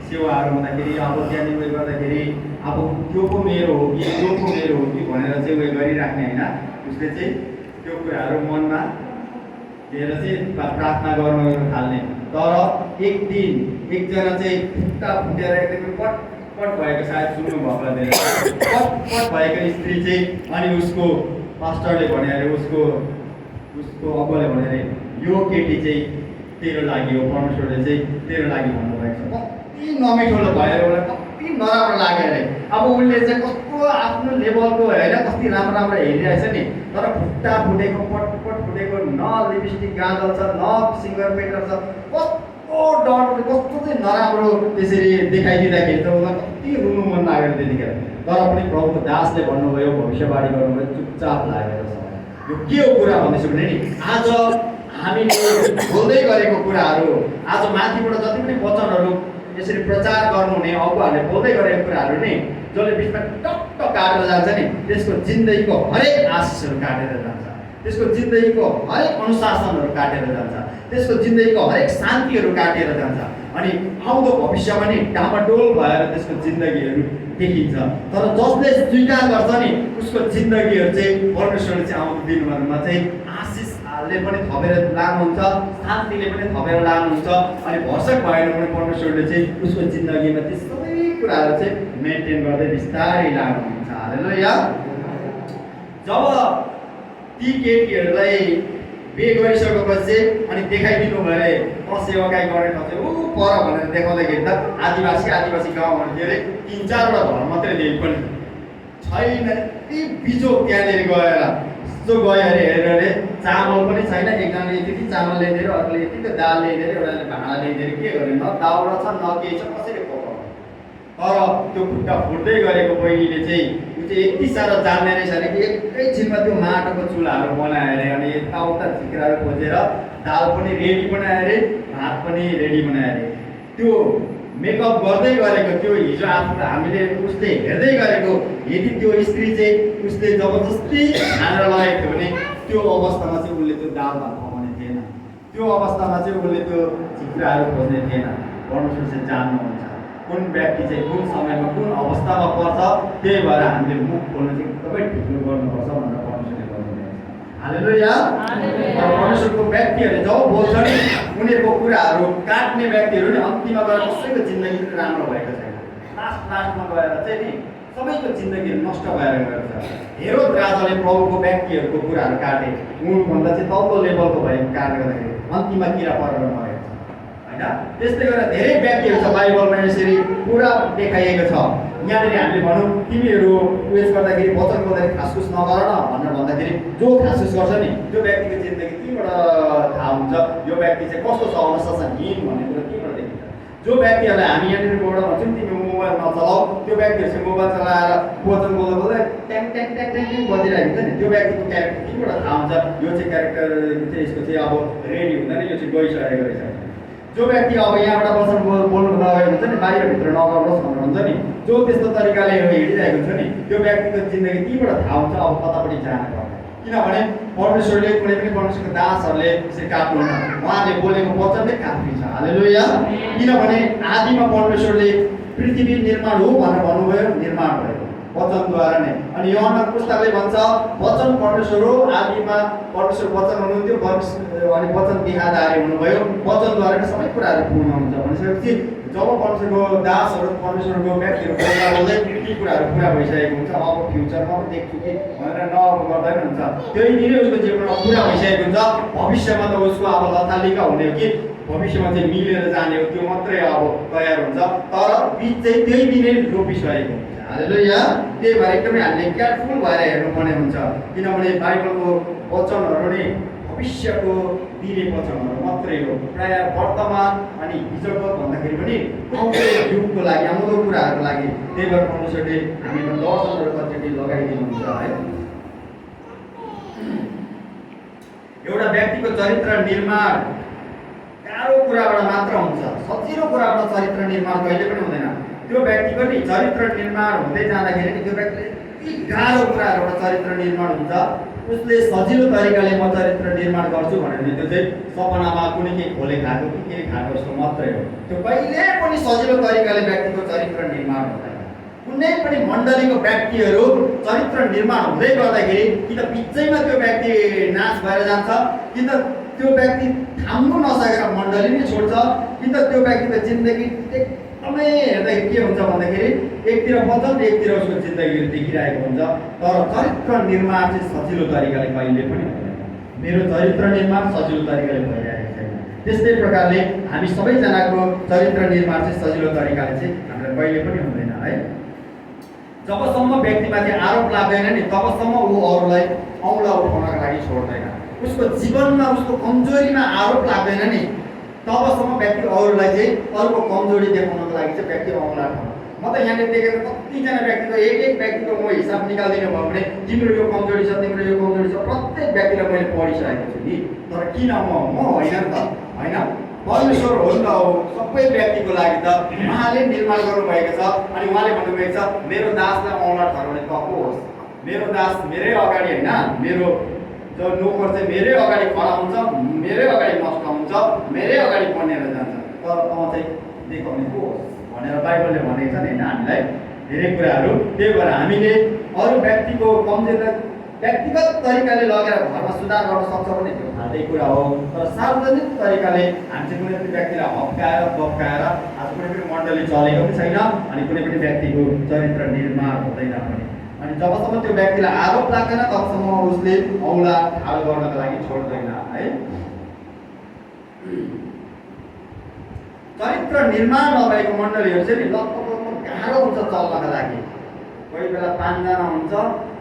सेवाहरू हुँदाखेरि अब त्यहाँनिर उयो गर्दाखेरि अब त्यो पो मेरो हो कि त्यो पो मेरो हो कि भनेर चाहिँ उयो गरिराख्ने होइन। उसले चाहिँ त्यो कुराहरू मनमा लिएर चाहिँ प्रार्थना गर्न थाल्ने। तर एक दिन एकजना चाहिँ खुट्टा फुटेर एकदमै पटपट भएको, सायद सुन्नु भएको थिएन, पटपट भएको स्त्री चाहिँ अनि उसको पास्टरले भने अरे उसको अब्बाले भने अरे यो केटी चाहिँ तेरो लागि हो, परमेश्वरले चाहिँ तेरो लागि भन्नुभएको छ। कति नमिठो भयो, उसलाई कति नराम्रो लाग्यो अरे। अब उसले चाहिँ कस्तो आफ्नो लेभलको होइन कति राम्रो राम्रो हेरिरहेछ नि, तर खुट्टा फुटेको पटपट फुटेको, न लिपस्टिक गाजल छ न सिङ्गर पेटर छ, कस्तो डर कस्तो चाहिँ नराम्रो त्यसरी देखाइदिँदाखेरि त उसलाई कति रुनु मन लागेर त्यतिखेर। तर पनि प्रभुको दासले भन्नुभयो, भविष्यवाणी गर्नुभयो, चुपचाप लागेर छ। यो के हो कुरा भन्दैछु भने नि, आज हामीले बोल्दै गरेको कुराहरू, आज माथिबाट जति पनि वचनहरू यसरी प्रचार गर्नुहुने अगुवाहरूले बोल्दै गरेको कुराहरू नि जसले बिचमा टक्क काटेर जान्छ नि, त्यसको जिन्दगीको हरेक आशिषहरू काटेर जान्छ, त्यसको जिन्दगीको हरेक अनुशासनहरू काटेर जान्छ, त्यसको जिन्दगीको हरेक शान्तिहरू काटेर जान्छ। अनि आउँदो भविष्यमा नि डामाडोल भएर त्यसको जिन्दगीहरू देखिन्छ। तर जसले स्वीकार गर्छ नि उसको जिन्दगीहरू चाहिँ परमेश्वरले चाहिँ आउँदो दिनहरूमा चाहिँ आशिषले पनि थपेर लानुहुन्छ, शान्तिले पनि थपेर लानुहुन्छ। अनि भर्सक भएर पनि परमेश्वरले चाहिँ उसको जिन्दगीमा ती सबै कुराहरू चाहिँ मेन्टेन गर्दै बिस्तारै लानुहुन्छ। हालेलुया। जब ती केटीहरूलाई बिहे गरिसकेपछि अनि देखाइदिनु भए सेवाकाई गर्ने ठाउँ चाहिँ ऊ पर भनेर देखाउँदाखेरि त आदिवासी गाउँ भन्थ्यो अरे, 3-4वटा घर मात्रै देख पनि छैन। यति बिजोग त्यहाँनिर गएर यस्तो गयो अरे हेरेर अरे, चामल पनि छैन, एकजनाले यति चामल ल्याइदिएर, अर्कोले यतिको दाल ल्याइदिएर, एउटाले भाँडा ल्याइदिएर के गर्यो, न दाउरा छ न केही छ, कसरी पकाउनु। तर त्यो खुट्टा फुट्दै गरेको बहिनीले चाहिँ यति साह्रो जान्ने रहेछ अरे कि एकैछिनमा त्यो माटोको चुल्हाहरू बनायो अरे, अनि यताउता झिक्राहरू खोजेर दाल पनि रेडी बनायो अरे, भात पनि रेडी बनायो अरे। त्यो मेकअप गर्दै गरेको त्यो हिजो आफ्नो हामीले उसले हेर्दै गरेको यदि त्यो स्त्री चाहिँ उसले जबरजस्ती खानेर लगेको थियो भने त्यो अवस्थामा चाहिँ उसले त्यो दाल भात पकाउने थिएन, त्यो अवस्थामा चाहिँ उसले त्यो झिक्राहरू खोज्ने थिएन। परमेश्वर चाहिँ जान्नुहुन्छ कुन व्यक्ति चाहिँ कुन समयमा कुन अवस्थामा पर्छ, त्यही भएर हामीले मुख खोल्नु चाहिँ एकदमै ढिलो गर्नुपर्छ भनेर परमेश्वरले गर्नुहुन्छ। हालेलुया। परमेश्वरको व्यक्तिहरूले जब बोल्छन् नि उनीहरूको कुराहरू काट्ने व्यक्तिहरू नि अन्तिममा गएर कसैको जिन्दगी पनि राम्रो भएको छैन। लास्टमा गएर चाहिँ नि सबैको जिन्दगीहरू नष्ट भएर गएको छ। हेरोद राजाले प्रभुको व्यक्तिहरूको कुराहरू काटे, उनभन्दा चाहिँ तल्लो लेभलको भएको कारणले गर्दाखेरि अन्तिममा किरा परेर मरेको छ। त्यस्तै गरेर धेरै व्यक्तिहरू छ बाइबलमा यसरी पुरा देखाइएको छ। यहाँनिर हामीले भनौँ तिमीहरू उयस गर्दाखेरि वचन बोल्दाखेरि खासखुस नगर न भनेर भन्दाखेरि जो खासखुस गर्छ नि त्यो व्यक्तिको जिन्दगी त्यहीँबाट थाहा हुन्छ यो व्यक्ति चाहिँ कस्तो छ, अनुशासनहीन भन्ने कुरा त्यहीँबाट देखिन्छ। जो व्यक्तिहरूलाई हामी यहाँनिर गएर भन्छौँ तिमी मोबाइल नचलाऊ, त्यो व्यक्तिहरू चाहिँ मोबाइल चलाएर वचन बोल्दा बोल्दै ट्याङ ट्याङ ट्याङ ट्याङ बजिरहेको हुन्छ नि, त्यो व्यक्तिको क्यारेक्टर त्यहीँबाट थाहा हुन्छ यो चाहिँ क्यारेक्टर चाहिँ यसको चाहिँ अब रेडी हुँदैन, यो चाहिँ गइसकेको रहेछ। जो व्यक्ति अब यहाँबाट वचन बोल्नु नगएको हुन्छ नि, बाहिरभित्र नगर्नुहोस् भनेर हुन्छ नि, जो त्यस्तो तरिकाले हिँडिरहेको हुन्छ नि त्यो व्यक्तिको जिन्दगी त्यहीँबाट थाहा हुन्छ अब कतापट्टि जान पर्छ। किनभने परमेश्वरले कुनै पनि परमेश्वरको दासहरूले यसरी काट्नुहुन्न, उहाँले बोलेको वचन नै काफी छ। हालेलुया। किनभने आदिमा परमेश्वरले पृथ्वी निर्माण हो भनेर भन्नुभयो, निर्माण भयो वचनद्वारा नै। अनि यूहन्नाको पुस्तकले भन्छ वचन परमेश्वर हो, आदिमा परमेश्वर वचन हुनुहुन्थ्यो, अनि वचन देहाधारी हुनुभयो, वचनद्वारा नै सबै कुराहरू पूर्ण हुन्छ भनिसकेपछि जब परमेश्वरको दासहरू परमेश्वरको व्यक्तिहरू बोल्दा बोल्दै ती कुराहरू पुरा भइसकेको हुन्छ। अब फ्युचरमा देख्छु कि भनेर गर्दैन हुन्छ, त्यही दिनै उसको जीवनमा पुरा भइसकेको हुन्छ। भविष्यमा त उसको अब लथालिका हुने हो कि भविष्यमा चाहिँ मिलेर जाने हो त्यो मात्रै अब तयार हुन्छ, तर बिच चाहिँ त्यही दिनै रोपिसकेको हुन्छ। हालेलुया। त्यही भएर एकदमै हामीले केयरफुल भएर हेर्नुपर्ने हुन्छ, किनभने बाइबलको वचनहरू नै भविष्यको दिने वचनहरू मात्रै हो। प्रायः वर्तमान अनि हिजोको भन्दाखेरि पनि आउँदो युगको लागि, आउँदो कुराहरूको लागि। त्यही भएर परमेश्वरले हामीमा दर्शनहरू कतिचोटि लगाइदिनुहुन्छ है। एउटा व्यक्तिको चरित्र निर्माण गाह्रो कुराबाट मात्र हुन्छ, सजिलो कुराबाट चरित्र निर्माण कहिले पनि हुँदैन। त्यो व्यक्तिको नि चरित्र निर्माण हुँदै जाँदाखेरि नि त्यो व्यक्तिले यति गाह्रो कुराहरूबाट चरित्र निर्माण हुन्छ, उसले सजिलो तरिकाले म चरित्र निर्माण गर्छु भनेर त्यो चाहिँ सपनामा कुनै के खोले खाएको कि के खाएको जस्तो मात्रै हो। त्यो कहिले पनि सजिलो तरिकाले व्यक्तिको चरित्र निर्माण हुँदैन। कुनै पनि मण्डलीको व्यक्तिहरू चरित्र निर्माण हुँदै गर्दाखेरि कि त बिचैमा त्यो व्यक्ति नाश भएर जान्छ, कि त त्यो व्यक्ति थाम्नु नसकेर मण्डली नै छोड्छ, कि त त्यो व्यक्तिको जिन्दगी एकदमै हेर्दाखेरि के हुन्छ भन्दाखेरि एकतिर बदल एकतिर उसको जिन्दगी देखिरहेको हुन्छ। तर चरित्र निर्माण चाहिँ सजिलो तरिकाले कहिले पनि हुँदैन। मेरो चरित्र निर्माण सजिलो तरिकाले भइरहेको छैन। त्यस्तै प्रकारले हामी सबैजनाको चरित्र निर्माण चाहिँ सजिलो तरिकाले चाहिँ हामीलाई कहिले पनि हुँदैन है। जबसम्म व्यक्तिमाथि आरोप लाग्दैन नि तबसम्म ऊ अरूलाई औँला उठाउनका लागि छोड्दैन। उसको जीवनमा उसको कमजोरीमा आरोप लाग्दैन नि तबसम्म व्यक्ति अरूलाई चाहिँ अरूको कमजोरी देखाउनको लागि चाहिँ व्यक्ति औँला उठाउँछ। म त यहाँनिर देखेको कतिजना व्यक्तिको एक व्यक्तिको म हिसाब निकालिदिनु भयो भने तिम्रो यो कमजोरी छ, तिम्रो यो कमजोरी छ, प्रत्येक व्यक्तिलाई मैले पढिसकेको छु नि। तर किन म होइन नि त, होइन परमेश्वर हो नि त हो सबै व्यक्तिको लागि त उहाँले निर्माण गर्नुभएको छ। अनि उहाँले भन्नुभएको छ मेरो दासलाई औँला ठहराउने त होस्, मेरो दास मेरै अगाडि होइन, मेरो जो नोकर चाहिँ मेरै अगाडि खडा हुन्छ, मेरै अगाडि नष्ट हुन्छ, मेरै अगाडि बनेर जान्छ, तर तँ चाहिँ देखाउने को होस् भनेर बाइबलले भनेको छ नि होइन हामीलाई धेरै कुराहरू। त्यही भएर हामीले अरू व्यक्तिको कमजोरीलाई व्यक्तिगत तरिकाले लगेर घरमा सुधार गर्न सक्छ भने त्यो फाल्टै कुरा हो। तर सार्वजनिक तरिकाले हामी चाहिँ कुनै पनि व्यक्तिलाई हप्काएर बप्काएर आज कुनै पनि मण्डली चलेको पनि छैन अनि कुनै पनि व्यक्तिको चरित्र निर्माण हुँदैन पनि। अनि जबसम्म त्यो व्यक्तिलाई आरोप लाग्दैन तबसम्म उसले औँला ठाडो गर्नको लागि छोड्दैन है। चरित्र निर्माण नभएको मण्डलीहरू चाहिँ नि लगभग गाह्रो हुन्छ चल्नका लागि। कोही बेला 5 जना हुन्छ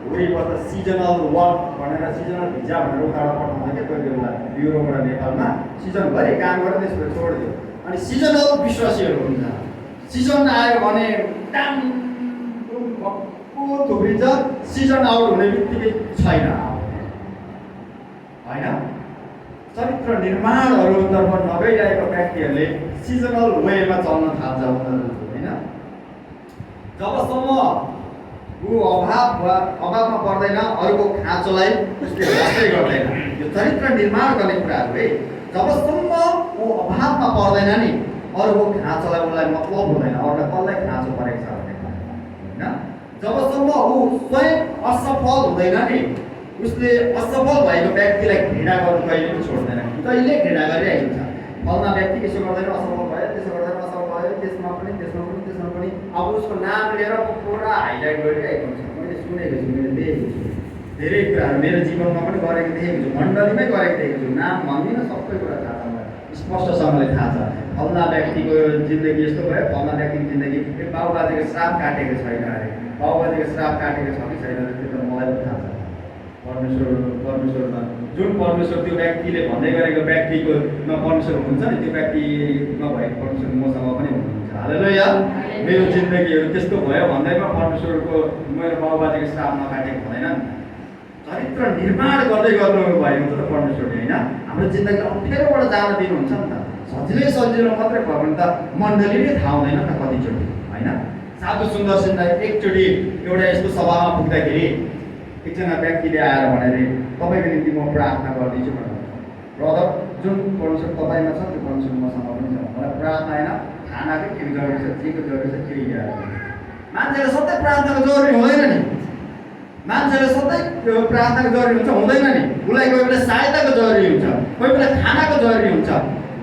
वरिपरि सिजनल वर्क भनेर सिजनल भिजा भनेर उताबाट पठाउँछ क्या कोही बेला युरोपबाट नेपालमा सिजनभरि काम गरेर त्यसपछि छोडिदियो। अनि सिजनल विश्वासीहरू हुन्छ, सिजन आयो भने टाम थुप्रिन्छ, सिजन आउट हुने बित्तिकै छैन होइन। चरित्र निर्माणहरूतर्फ नगइरहेको व्यक्तिहरूले सिजनल वेमा चल्न थाल्छ उनीहरू होइन। जबसम्म ऊ अभावमा पर्दैन अरूको खाँचोलाई उसले वास्तै गर्दैन। यो चरित्र निर्माण गर्ने कुराहरू है। जबसम्म ऊ अभावमा पर्दैन नि अरूको खाँचोलाई उसलाई मतलब हुँदैन अरूलाई कसलाई खाँचो परेको छ भन्ने होइन। जबसम्म ऊ स्वयं असफल हुँदैन नि उसले असफल भएको व्यक्तिलाई घृणा गर्नु कहिले पनि छोड्दैन, कहिले घृणा गरिरहेको हुन्छ। फलना व्यक्ति यसो गर्दैन असफल भयो, त्यसो गर्दैन असफल भयो, त्यसमा पनि त्यसमा पनि त्यसमा पनि अब उसको नाम लिएर पुरा हाइलाइट गरिरहेको हुन्छ। मैले सुनेको छु, मैले देखेको छु, धेरै कुराहरू मेरो जीवनमा पनि गरेको देखेको छु, मण्डलीमै गरेको देखेको छु। नाम भन्दिनँ, सबै कुरा थाहा छ मलाई, स्पष्टसँगले थाहा छ। फलना व्यक्तिको जिन्दगी यस्तो भयो, फलना व्यक्तिको जिन्दगी बाबुबाजेको श्राप काटेको छैन अरे, बाबुबाजेको श्राप काटेको छ कि छैन त्यो त मलाई पनि थाहा छ। परमेश्वरमा जुन परमेश्वर त्यो व्यक्तिले भन्दै गरेको व्यक्तिकोमा परमेश्वर हुनुहुन्छ नि त्यो व्यक्तिमा भएको परमेश्वर मसँग पनि हुनुहुन्छ। हालेलुया। मेरो जिन्दगीहरू त्यस्तो भयो भन्दैमा परमेश्वरको मेरो बाबुबाजेको श्राप नकाटेको हुँदैन नि। चरित्र निर्माण गर्दै गर्नु भएको हुन्छ त परमेश्वरले होइन। हाम्रो जिन्दगी अप्ठ्यारोबाट जान दिनुहुन्छ नि त। सजिलो मात्रै भयो भने त मण्डलीले थाहा हुँदैन त कतिचोटि होइन। साधु सुन्दर सिंहलाई एकचोटि एउटा यस्तो सभामा पुग्दाखेरि एकजना व्यक्तिले आएर भनेर तपाईँको निम्ति म प्रार्थना गर्दैछु भनेर, ब्रदर जुन परमेश्वर तपाईँमा छ त्यो परमेश्वर मसँग पनि छ, मलाई प्रार्थना होइन खानाको के जरुरी छ, जेको जरुरी छ केही याद। मान्छेले सधैँ प्रार्थनाको जरुरी हुँदैन नि, मान्छेले सधैँ प्रार्थनाको जरुरी हुन्छ हुँदैन नि। उसलाई कोही बेला सहायताको जरुरी हुन्छ, कोही बेला खानाको जरुरी हुन्छ,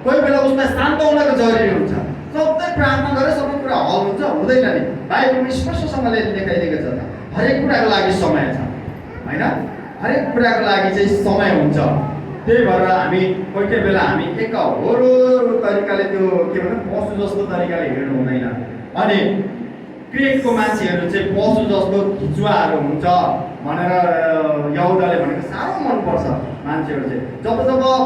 कोही बेला उसलाई सान्त्वनाको जरुरी हुन्छ। सधैँ प्रार्थना गरेर सबै कुरा हल हुन्छ हुँदैन नि। बाइबलमा स्पष्टसँगले लेखाइदिएको छ त हरेक कुराको लागि समय छ होइन। हरेक कुराको लागि चाहिँ समय हुन्छ। त्यही भएर हामी कोही कोही बेला हामी एकहोरो तरिकाले त्यो के भन्छ पशु जस्तो तरिकाले हिँड्नु हुँदैन। अनि क्रिएटको मान्छेहरू चाहिँ पशु जस्तो खिचुवाहरू हुन्छ भनेर यहुदाले भनेको साह्रो मनपर्छ मान्छेहरू चाहिँ। जब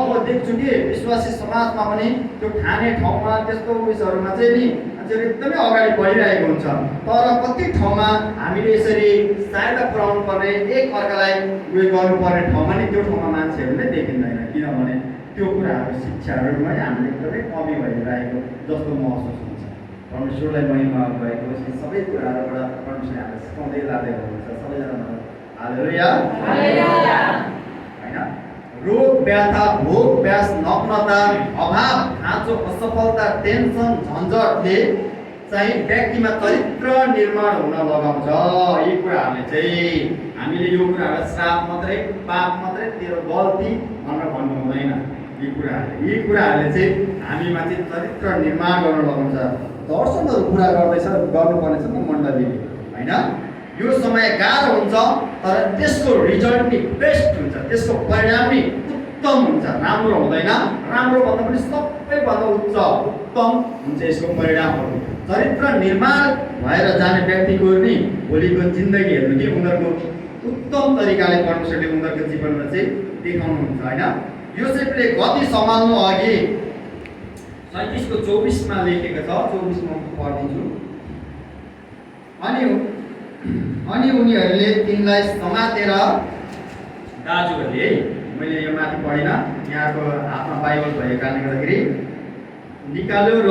म देख्छु कि विश्वासी समाजमा पनि त्यो खाने ठाउँमा त्यस्तो उयसहरूमा चाहिँ नि मान्छेहरू एकदमै अगाडि बढिरहेको हुन्छ। तर कति ठाउँमा हामीले यसरी सहायता पुर्याउनु पर्ने एक अर्कालाई उयो गर्नुपर्ने ठाउँमा नि त्यो ठाउँमा मान्छेहरू नै देखिँदैन, किनभने त्यो कुराहरू शिक्षाहरूमै हामीले एकदमै कमी भइरहेको जस्तो महसुस हुन्छ। परमेश्वरलाई महिमा भएको सबै कुराहरूबाट परमेश्वरले हामीलाई सिकाउँदै लाँदै हुनुहुन्छ। सबैजना हालेलुया। हालेलुया। हैन रोग व्याथा भोग व्यास नग्नता अभाव खाँचो असफलता टेन्सन झन्झटले चाहिँ व्यक्तिमा चरित्र निर्माण हुन लगाउँछ। यी कुराहरूले चाहिँ हामीले यो कुराहरूलाई श्राप मात्रै पाप मात्रै तेरो गल्ती भनेर भन्नु हुँदैन। यी कुराहरूले चाहिँ हामीमा चाहिँ चरित्र निर्माण गर्न लगाउँछ। दर्शनहरू पुरा गर्नुपर्नेछ नि मण्डलीले हैन। यो समय गाह्रो हुन्छ तर त्यसको रिजल्ट नि बेस्ट हुन्छ, त्यसको परिणाम नि उत्तम हुन्छ, राम्रो हुँदैन। राम्रो भन्दा पनि सबैभन्दा उत्तम हुन्छ यसको परिणामहरू। चरित्र निर्माण भएर जाने व्यक्तिको नि भोलिको जिन्दगी हेर्नु कि उनीहरूको उत्तम तरिकाले परमेश्वरले उनीहरूको जीवनमा चाहिँ देखाउनुहुन्छ हैन। योसेफले गति सम्हाल्नु अघि 37:24 मा लेखेको छ, 24 मा पढिदिन्छु। अनि उनीहरूले तिनलाई समातेर दाजुहरूले, मैले यो माथि पढिनँ, यहाँको हातमा बाइबल भएको कारणले गर्दाखेरि निकाल्यो र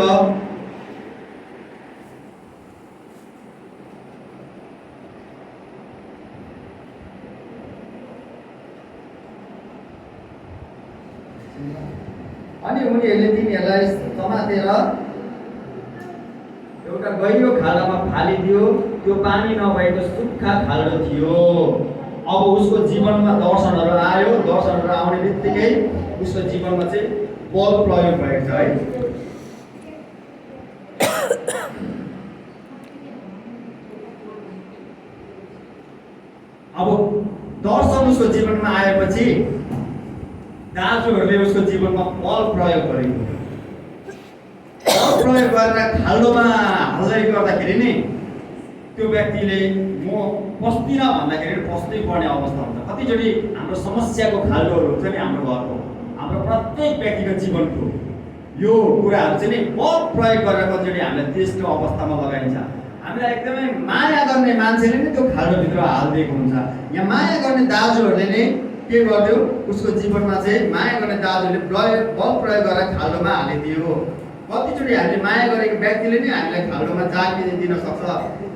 उनीहरूले तिनीहरूलाई समातेर एउटा गहिरो खाल्डोमा फालिदियो। त्यो पानी नभएको सुक्खा खाल्डो थियो। अब उसको जीवनमा दर्शनहरू आयो। दर्शनहरू आउने बित्तिकै उसको जीवनमा चाहिँ बल प्रयोग भएको छ है। अब दर्शन उसको जीवनमा आएपछि दाजुहरूले उसको जीवनमा बल प्रयोग गरेको। बल प्रयोग गरेर खाल्डोमा हाल्दै गर्दाखेरि नि त्यो व्यक्तिले म पस्दिनँ भन्दाखेरि पस्नै पर्ने अवस्था हुन्छ। कतिचोटि हाम्रो समस्याको खाल्डोहरू हुन्छ नि हाम्रो घरको, हाम्रो प्रत्येक व्यक्तिको जीवनको यो कुराहरू चाहिँ नि बल प्रयोग गरेर कतिचोटि हामीलाई त्यस्तो अवस्थामा लगाइन्छ। हामीलाई एकदमै माया गर्ने मान्छेले नै त्यो खाल्डोभित्र हालिदिएको हुन्छ। यहाँ माया गर्ने दाजुहरूले नै के गर्यो, उसको जीवनमा चाहिँ माया गर्ने दाजुले बल प्रयोग गरेर खाल्डोमा हालिदियो। कतिचोटि हामीले माया गरेको व्यक्तिले नै हामीलाई खाल्डोमा जागिदिन सक्छ।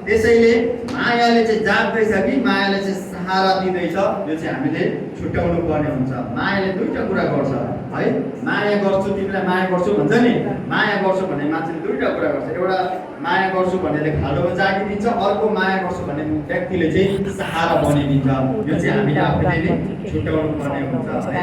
त्यसैले मायाले चाहिँ जाग्दैछ कि मायाले चाहिँ सहारा दिँदैछ, यो चाहिँ हामीले छुट्याउनु पर्ने हुन्छ। मायाले दुईटा कुरा गर्छ है। माया गर्छु, तिमीलाई माया गर्छु भन्छ नि। माया गर्छु भन्ने मान्छेले दुईटा कुरा गर्छ। एउटा माया गर्छु भन्नेले खाल्डोमा जागिदिन्छ, अर्को माया गर्छु भन्ने व्यक्तिले चाहिँ सहारा बनिदिन्छ। यो चाहिँ हामीले आफैले नै छुट्याउनु पर्ने हुन्छ है।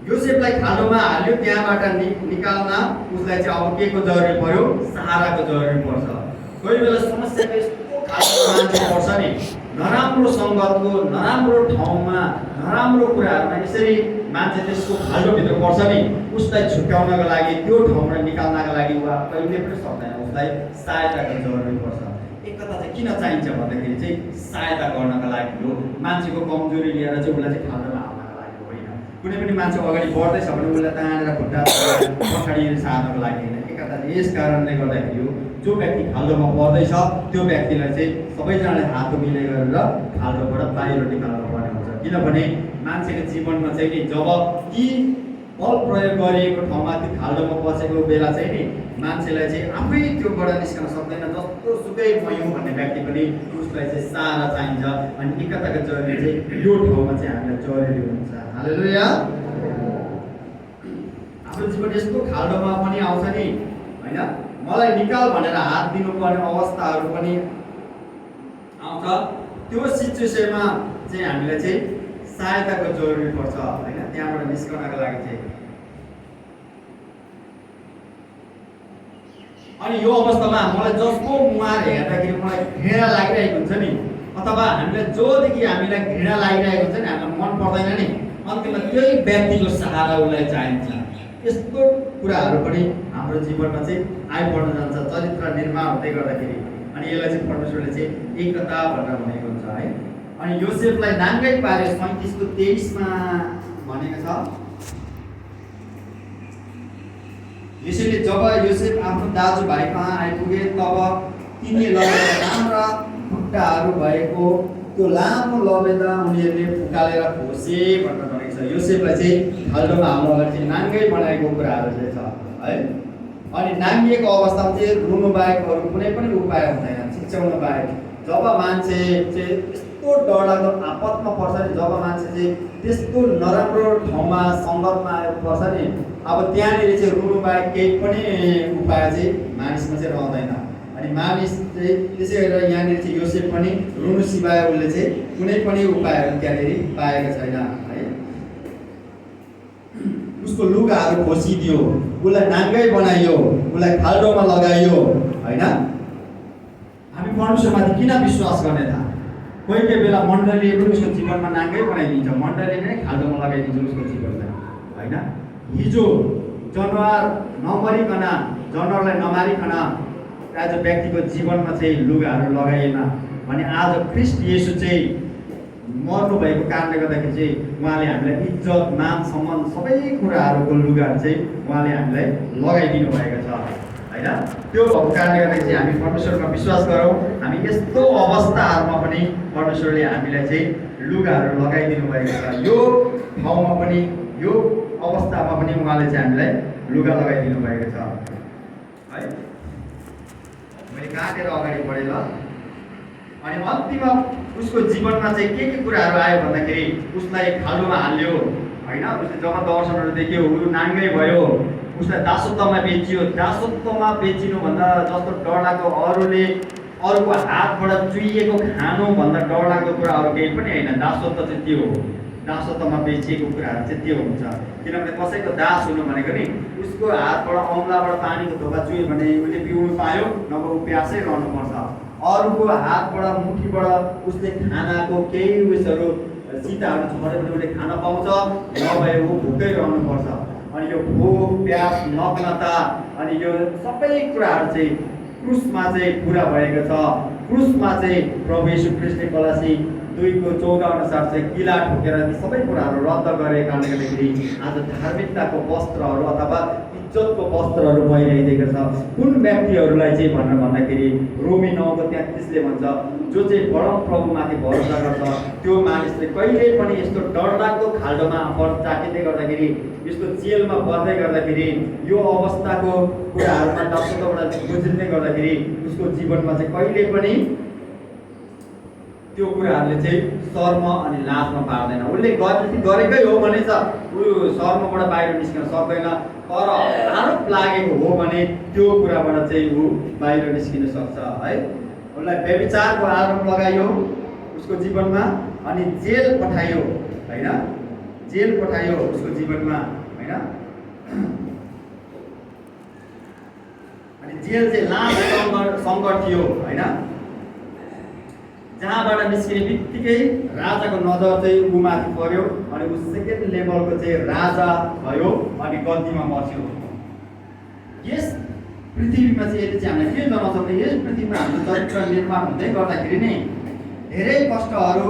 योसेफलाई खाल्डोमा हाल्यो, त्यहाँबाट निकाल्न उसलाई चाहिँ अब के को जरुरी पर्यो, सहाराको जरुरी पर्छ। कोही बेला समस्याको यस्तो खालको मान्छे पर्छ नि, नराम्रो सङ्गतको, नराम्रो ठाउँमा, नराम्रो कुराहरूमा यसरी मान्छे त्यसको खाल्डोभित्र पर्छ नि, उसलाई छुट्याउनको लागि, त्यो ठाउँबाट निकाल्नको लागि वा कहिले पनि सक्दैन। उसलाई सहायताको जरुरी पर्छ। एकता चाहिँ किन चाहिन्छ भन्दाखेरि चाहिँ सहायता गर्नको लागि हो। मान्छेको कमजोरी लिएर चाहिँ उसलाई चाहिँ खाल्डोमा हाल्नको लागि होइन। कुनै पनि मान्छे अगाडि बढ्दैछ भने उसलाई तानेर खुट्टा पछाडि सार्नको लागि होइन। एकता चाहिँ यस कारणले गर्दाखेरि हो। जो व्यक्ति खाल्डोमा पर्दैछ त्यो व्यक्तिलाई चाहिँ सबैजनाले हात मिलाइ गरेर खाल्डोबाट बाहिर निकाल्नु पर्ने हुन्छ। किनभने मान्छेको जीवनमा चाहिँ नि जब ती बल प्रयोग गरिएको ठाउँमा त्यो खाल्डोमा बसेको बेला चाहिँ नि मान्छेलाई चाहिँ आफै त्योबाट निस्कन सक्दैन। जस्तो सुकै मयौँ भन्ने व्यक्ति पनि उसलाई चाहिँ सहारा चाहिन्छ। अनि एकताको जरुरी चाहिँ यो ठाउँमा चाहिँ हामीलाई जरुरी हुन्छ। हालेलुया। हाम्रो जीवन यस्तो खाल्डोमा पनि आउँछ नि होइन, मलाई निकाल भनेर हात दिनुपर्ने अवस्थाहरू पनि आउँछ। त्यो सिचुएसनमा चाहिँ हामीलाई चाहिँ सहायताको जरुरी पर्छ होइन, त्यहाँबाट निस्कनको लागि चाहिँ। अनि यो अवस्थामा मलाई जसको मुहार हेर्दाखेरि मलाई घृणा लागिरहेको हुन्छ नि, अथवा हामीलाई जोदेखि हामीलाई घृणा लागिरहेको हुन्छ नि, हामीलाई मन पर्दैन नि, अन्तिममा त्यही व्यक्तिको सहारा उसलाई चाहिन्छ। यस्तो कुराहरू पनि हाम्रो जीवनमा चाहिँ आइपर्न जान्छ चरित्र निर्माण हुँदै गर्दाखेरि। अनि यसलाई चाहिँ परमेश्वरले चाहिँ एकता भनेर भनेको हुन्छ है। अनि योसेफलाई नाङ्गै पार्यो, 37:23 मा भनेको छ। यसैले जब योसेफ आफ्नो दाजुभाइ कहाँ आइपुगे तब तिनी लगेर राम्रा खुट्टाहरू भएको त्यो लामो लबेदा उनीहरूले फुकालेर खोसे भनेर भनेको छ। योसेफलाई चाहिँ खाल्डोमा हाल्नु अगाडि चाहिँ नाङ्गै बनाएको कुराहरू चाहिँ छ है। अनि नाङ्गिएको अवस्थामा चाहिँ रुनु बाहेक अरू कुनै पनि उपाय हुँदैन, चिच्याउनु बाहेक। जब मान्छे चाहिँ यस्तो डरलाग्दो आपतमा पर्छ नि, जब मान्छे चाहिँ त्यस्तो नराम्रो ठाउँमा सङ्गतमा पर्छ नि, अब त्यहाँनिर चाहिँ रुनु बाहेक केही पनि उपाय चाहिँ मानिसमा चाहिँ रहँदैन। अनि मानिस चाहिँ त्यसै गरेर यहाँनिर चाहिँ योसेफ पनि रुनु सिवाय उसले चाहिँ कुनै पनि उपायहरू त्यहाँनिर पाएको छैन है। उसको लुगाहरू खोसिदियो, उसलाई नाङ्गै बनाइयो, उसलाई खाल्डोमा लगाइयो होइन। हामी परमेश्वरमाथि किन विश्वास गर्ने त? कोही कोही बेला मण्डलीले पनि उसको जीवनमा नाङ्गै बनाइदिन्छ, मण्डलीले नै खाल्डोमा लगाइदिन्छ उसको जीवनमा होइन। हिजो जनावर नमरिकन, जनावरलाई नमारिकन आज व्यक्तिको जीवनमा चाहिँ लुगाहरू लगाइएन भने आज ख्रिस्ट येशू चाहिँ मर्नु भएको कारणले गर्दाखेरि चाहिँ उहाँले हामीलाई इज्जत, मान, सम्मान सबै कुराहरूको लुगाहरू चाहिँ उहाँले हामीलाई लगाइदिनु भएको छ होइन। त्यो भएको कारणले गर्दाखेरि चाहिँ हामी परमेश्वरमा विश्वास गरौँ। हामी यस्तो अवस्थाहरूमा पनि परमेश्वरले हामीलाई चाहिँ लुगाहरू लगाइदिनु भएको छ। यो ठाउँमा पनि, यो अवस्थामा पनि उहाँले चाहिँ हामीलाई लुगा लगाइदिनु भएको छ है। मैले काटेर अगाडि बढेँ ल। अनि अन्तिममा उसको जीवनमा चाहिँ के कुराहरू आयो भन्दाखेरि उसलाई खाल्डोमा हाल्यो होइन। उसले जब दर्शनहरू देख्यो, ऊ नाङ्गै भयो, उसलाई दासत्वमा बेचियो। दासत्वमा बेचिनुभन्दा जस्तो डरलाग्दो, अरूले अरूको हातबाट चुइएको खानुभन्दा डरलाग्दो कुरा अरू केही पनि होइन। दासत्व चाहिँ त्यो हो, दासत्वमा बेचिएको कुराहरू चाहिँ त्यो हुन्छ। किनभने कसैको दास हुनु भनेको नि उसको हातबाट औँलाबाट पानीको धोका चुयो भने उसले पिउनु पायो, नभए ऊ प्यासै रहनुपर्छ। अरूको हातबाट, मुठीबाट उसले खानाको केही उयसहरू चिताहरू छऱ्यो भने उसले खान पाउँछ, नभए ऊ भोकै रहनुपर्छ। अनि यो भोक, प्यास, नग्नता अनि यो सबै कुराहरू चाहिँ क्रुसमा चाहिँ पुरा भएको छ। क्रुसमा चाहिँ प्रभु येशू ख्रिस्टले कलासी 2:14 अनुसार चाहिँ किला ठोकेर ती सबै कुराहरू रद्द गरेको कारणले गर्दाखेरि आज धार्मिकताको वस्त्रहरू अथवा इज्जतको वस्त्रहरू भइरहेको छ। कुन व्यक्तिहरूलाई चाहिँ भनेर भन्दाखेरि रोमी 9:33ले भन्छ, जो चाहिँ परम प्रभुमाथि भरोसा गर्छ त्यो मानिसले कहिल्यै पनि यस्तो डरलाग्दो खाल्डोमा चाकिँदै गर्दाखेरि, यस्तो जेलमा पर्दै गर्दाखेरि, यो अवस्थाको कुराहरूमा दासत्वबाट गुज्रिँदै गर्दाखेरि उसको जीवनमा चाहिँ कहिल्यै पनि त्यो कुराहरूले चाहिँ शर्म अनि लाजमा पार्दैन। उसले गरेकै हो भने चाहिँ ऊ शर्मबाट बाहिर निस्कन सक्दैन, तर आरोप लागेको हो भने त्यो कुराबाट चाहिँ ऊ बाहिर निस्किन सक्छ है। उसलाई व्यभिचारको आरोप लगाइयो उसको जीवनमा अनि जेल पठाइयो होइन, जेल पठाइयो उसको जीवनमा होइन। अनि जेल चाहिँ लामो सङ्कट थियो होइन, जहाँबाट निस्किने बित्तिकै राजाको नजर चाहिँ ऊमाथि पर्यो अनि ऊ सेकेन्ड लेभलको चाहिँ राजा भयो अनि गद्दीमा बस्यो। यस पृथ्वीमा चाहिँ यसले चाहिँ हामीलाई के जनाउँछ भने यस पृथ्वीमा हाम्रो चरित्र निर्माण हुँदै गर्दाखेरि नै धेरै कष्टहरू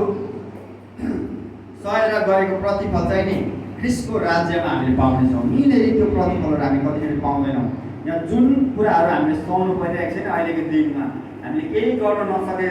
सहेर गरेको प्रतिफल चाहिँ नि ख्रिस्टको राज्यमा हामीले पाउनेछौँ। यिनीहरू त्यो प्रतिफलहरू हामी कतिचोटि पाउँदैनौँ। यहाँ जुन कुराहरू हामीले सहनु परिरहेको छैन अहिलेको दिनमा, हामीले केही गर्न नसके